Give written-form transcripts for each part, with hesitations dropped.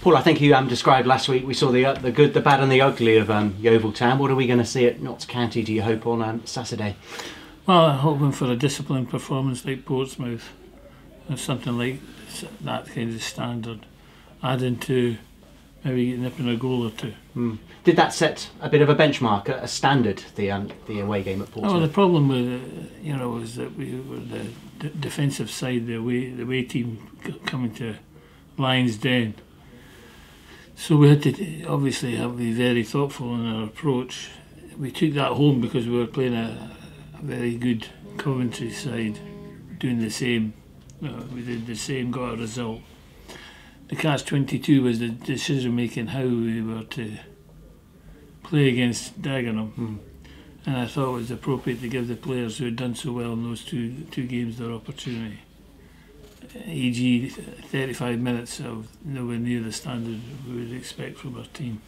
Paul, I think you described last week, we saw the good, the bad and the ugly of Yeovil Town. What are we going to see at Notts County, do you hope, on Saturday? Well, I'm hoping for a disciplined performance like Portsmouth, or something like that kind of standard, adding to maybe nipping a goal or two. Did that set a bit of a benchmark, a standard, the away game at Portsmouth? Oh, the problem with was that we were the defensive side, the away team coming to Lions Den. So we had to obviously be very thoughtful in our approach. We took that home because we were playing a very good Coventry side, doing the same. We did the same, got a result. The catch-22 was the decision making how we were to play against Dagenham, and I thought it was appropriate to give the players who had done so well in those two games their opportunity. E.g. 35 minutes of nowhere near the standard we would expect from our team.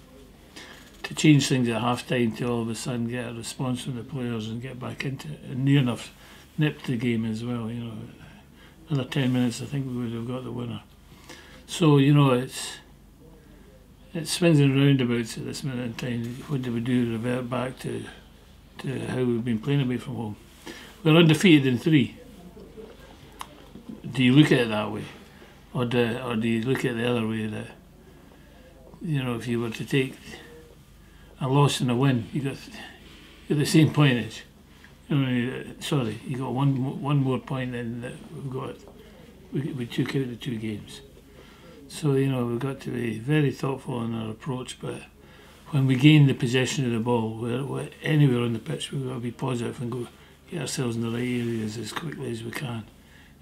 To change things at half time to all of a sudden get a response from the players and get back into it, and near enough nipped the game as well. Another 10 minutes I think we would have got the winner. So it's swings and roundabouts at this minute in time. What do we do? Revert back to how we've been playing away from home. We're undefeated in 3. Do you look at it that way, or do you look at it the other way, that if you were to take a loss and a win, you got the same pointage. Sorry, you got one more point than that we've got. We took out the 2 games. So we've got to be very thoughtful in our approach. But when we gain the possession of the ball, we're anywhere on the pitch, we've got to be positive and go get ourselves in the right areas as quickly as we can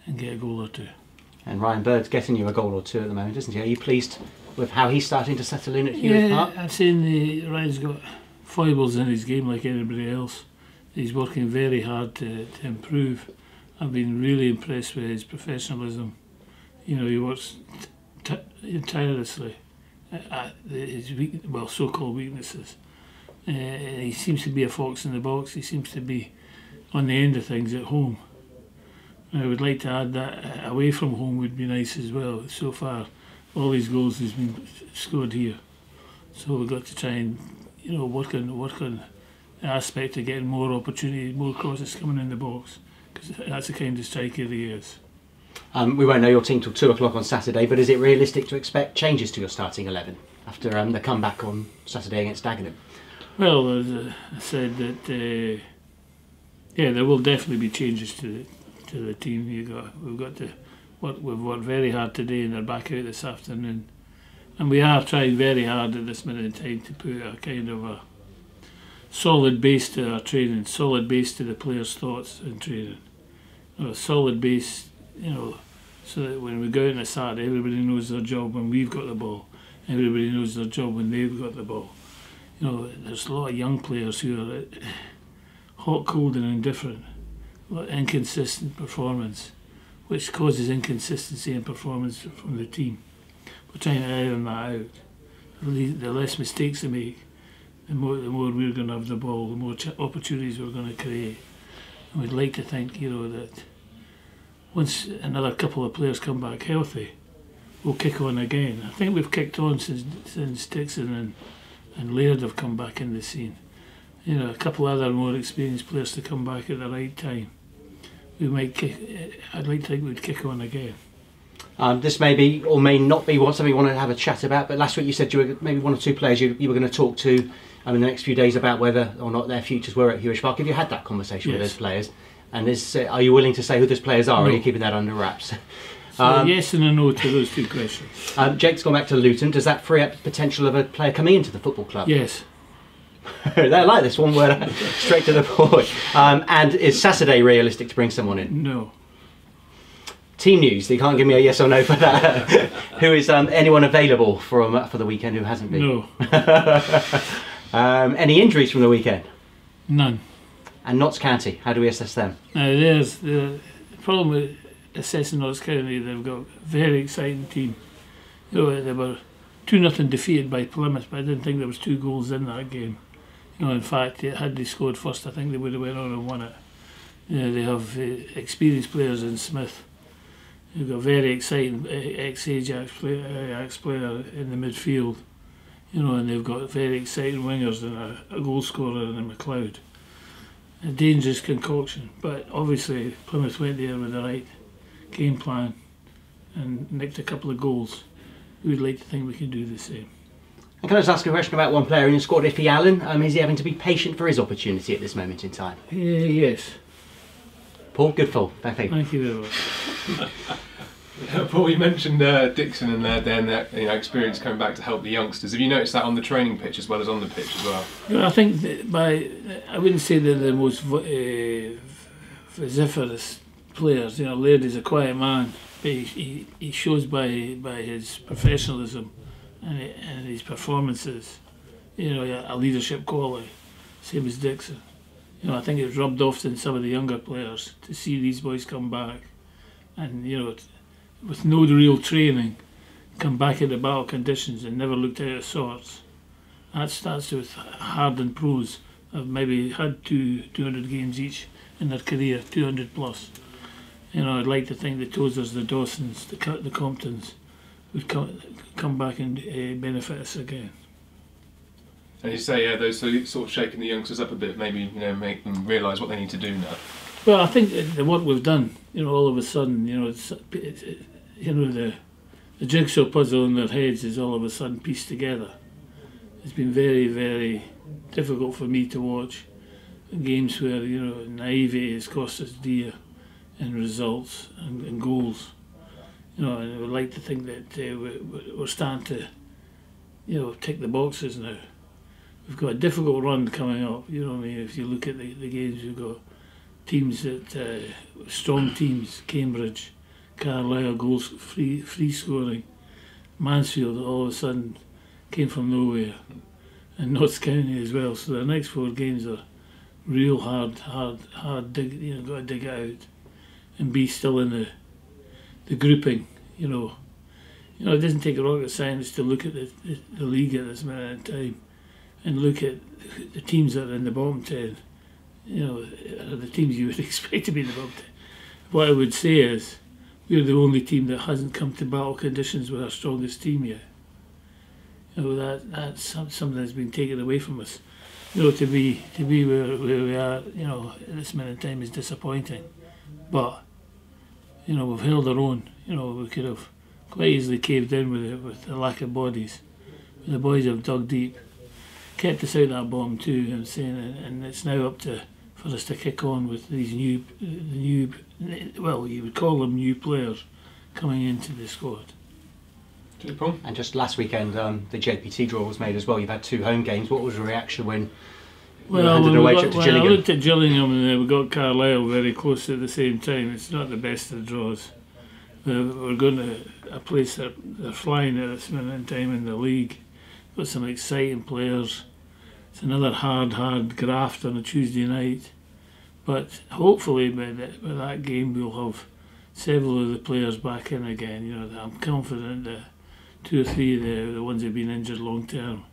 and get a goal or 2. And Ryan Bird's getting you a goal or 2 at the moment, isn't he? Are you pleased with how he's starting to settle in at Hewitt Park? I'm saying Ryan's got foibles in his game like anybody else. He's working very hard to improve. I've been really impressed with his professionalism. He works tirelessly at his so-called weaknesses. He seems to be a fox in the box. He seems to be on the end of things at home. I would like to add that away from home would be nice as well. So far, all these goals has been scored here. So we've got to try and work on the aspect of getting more opportunities, more crosses coming in the box, because that's the kind of striker he is. We won't know your team till 2 o'clock on Saturday, but is it realistic to expect changes to your starting 11 after the comeback on Saturday against Dagenham? Well, as I said, that there will definitely be changes to the team. We've got to we've worked very hard today, and they're back out this afternoon, and we are trying very hard at this minute in time to put a kind of a solid base to our training, solid base to the players' thoughts and training, a solid base, so that when we go out on a Saturday, everybody knows their job when we've got the ball, everybody knows their job when they've got the ball. There's a lot of young players who are hot, cold and indifferent, inconsistent performance, which causes inconsistency in performance from the team. We're trying to iron that out. The less mistakes they make, the more we're going to have the ball, the more opportunities we're going to create. And we'd like to think, that once another couple of players come back healthy, we'll kick on again. I think we've kicked on since Dixon and Laird have come back in the scene. A couple other more experienced players to come back at the right time. I'd like to think we'd kick on again. This may be or may not be something you want to have a chat about, but last week you said you were maybe 1 or 2 players you were going to talk to in the next few days about whether or not their futures were at Hewitt Park. Have you had that conversation with those players? And are you willing to say who those players are, or are you keeping that under wraps? So yes and a no to those 2 questions. Jake's gone back to Luton. Does that free up the potential of a player coming into the football club? Yes. They like this one word, straight to the point. And is Saturday realistic to bring someone in? No. Team news. You can't give me a yes or no for that. Who is anyone available for the weekend who hasn't been? No. Any injuries from the weekend? None. And Notts County, how do we assess them? There's the problem with assessing Notts County. They've got a very exciting team. They were 2-0 defeated by Plymouth, but I didn't think there was 2 goals in that game. In fact, had they scored first, I think they would have went on and won it. They have experienced players in Smith, We've got a very exciting ex-Ajax player in the midfield, you know, and they've got very exciting wingers and a goal scorer in the McLeod. A dangerous concoction, but obviously Plymouth went there with the right game plan and nicked a couple of goals. We'd like to think we can do the same. And can I just ask a question about one player in your squad, Iffy Allen? Is he having to be patient for his opportunity at this moment in time? Yes. Paul, good fall. Thank you very much. Paul, you mentioned Dixon and their experience coming back to help the youngsters. Have you noticed that on the training pitch as well as on the pitch as well? You know, I think that I wouldn't say they're the most vociferous players. You know, Lairdy's a quiet man, but he shows by his professionalism and his performances, you know, a leadership quality, same as Dixon. You know, I think it's rubbed off in some of the younger players to see these boys come back and, you know, with no real training, come back into battle conditions and never looked out of sorts. That's with hardened pros have maybe had 200 games each in their career, 200 plus. You know, I'd like to think the Tozers, the Dawsons, the Comptons would come back and benefit us again. And you say those sort of shaking the youngsters up a bit, maybe make them realise what they need to do now. Well, I think the work we've done, you know, all of a sudden, you know, the jigsaw puzzle in their heads is all of a sudden pieced together. It's been very, very difficult for me to watch games where, you know, naivety has cost us dear in results and goals. You know, and I would like to think that we're starting to, you know, tick the boxes now. We've got a difficult run coming up. You know what I mean? If you look at the games, we've got teams that strong teams, Cambridge, Carlisle, goals free scoring. Mansfield all of a sudden came from nowhere, and Notts County as well. So the next 4 games are real hard. Dig, you know, got to dig it out and be still in the grouping. You know, it doesn't take rocket science to look at the league at this minute in time and look at the teams that are in the bottom 10. You know, are the teams you would expect to be in the bottom 10. What I would say is, we're the only team that hasn't come to battle conditions with our strongest team yet. You know, that's something that's been taken away from us. You know, to be where we are, you know, at this minute in time is disappointing. But, you know, we've held our own. You know, we could have quite easily caved in with the lack of bodies. The boys have dug deep, kept us out of that bottom 2, I'm saying, and it's now up for us to kick on with these new, well, you would call them new players coming into the squad. And just last weekend, the JPT draw was made as well. You've had 2 home games. What was your reaction when you handed away to Gillingham? I looked at Gillingham and we got Carlisle very close at the same time. It's not the best of draws. We're going to a place that they're flying at this minute in time in the league. Got some exciting players. It's another hard graft on a Tuesday night. But hopefully by that game we'll have several of the players back in again. You know, I'm confident that 2 or 3 of the ones who've been injured long term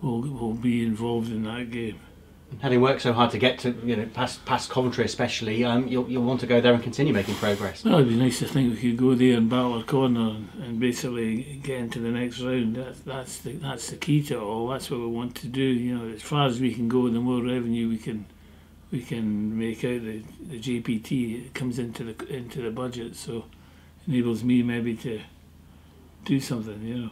will be involved in that game. Having worked so hard to get to, you know, past Coventry especially, you'll want to go there and continue making progress. Well, it'd be nice to think we could go there and battle our corner and basically get into the next round. That's the key to it all. That's what we want to do. You know, as far as we can go, the more revenue we can make out the JPT, it comes into the budget, so enables me maybe to do something. You know.